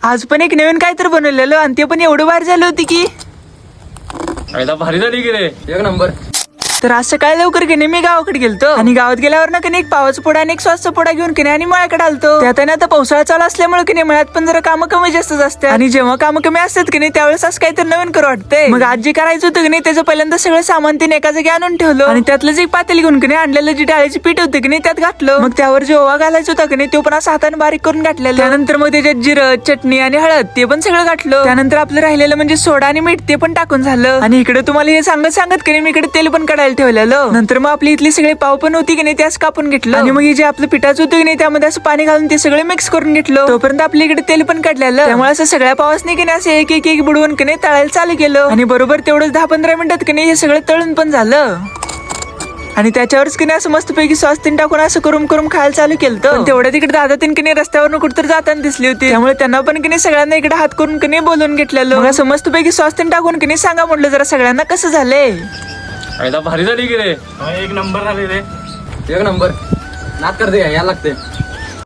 आज पण एक नवीन काय तर बनवलेलं आणि ते पण एवढं भारी झालं होती की भारी झाली की रे, एक नंबर. तर आज सकाळी लवकर की नाही मी गावाकडे गेलतो आणि गावात गेल्यावर ना की नाही एक पावाचा पोडा आणि एक सॉसचा पोडा घेऊन की नाही आणि मळ्याकडे आलतो. त्यात आता पावसाळा चालू असल्यामुळे की नाही मळ्यात पण जरा कामं कमी जास्त असतात आणि जेव्हा कामं कमी असतात की नाही त्यावेळेस असं काहीतरी नवीन करू वाटतंय. मग आज जे करायचं होतं की नाही त्याचं पहिल्यांदा सगळं सामान तिने एका जागी आणून ठेवलं आणि त्यातलं जे पातेली घेऊन की नाही आणलेलं जी डाळीची पीठ होतं की नाही त्यात घातलं. मग त्यावर जे ओवा घालायचं होता की नाही तो पण असं हाताने बारीक करून घातलेलं. त्यानंतर मग त्याच्यात जिरं चटणी आणि हळद ते पण सगळं घातलं. त्यानंतर आपलं राहिलेलं म्हणजे सोडा आणि मीठ ते पण टाकून झालं. आणि इकडे तुम्हाला हे सांगत की नाही मी इकडे तेल पण काढायला ठेवलेलं. नंतर मग आपली इथली सगळे पाव पण होती की नाही त्यास कापून घेतलं आणि मग जे आपलं पिठाचं होतं की नाही त्यामध्ये असं पाणी घालून ते सगळे मिक्स करून घेतलं. तोपर्यंत आपल्या इकडे तेल पण काढलेलं. त्यामुळे असं सगळ्या पावासनी की नाही असं एक एक एक बुडवून की नाही तळायला चालू केलं आणि बरोबर तेवढंच 10-15 मिनिटात की नाही हे सगळं तळून पण झालं. आणि त्याच्यावरच की नाही असं मस्तपैकी सॉस तीन टाकून असं करून खायला चालू केलं. पण तेवढ्या तिकडे दादा तीन की नाही रस्त्यावरून कुठतर जाताना दिसली होती. त्यामुळे त्यांना पण की नाही सगळ्यांना इकडे हात करून की नाही बोलून घेतलेलं. मग असं मस्तपैकी सॉस तीन टाकून की नाही सांगा म्हटलं जरा सगळ्यांना कसं झालंय. भारी झाली की रे, एक नंबर झाले रे, एक नंबर. नाद करते यायला लागते.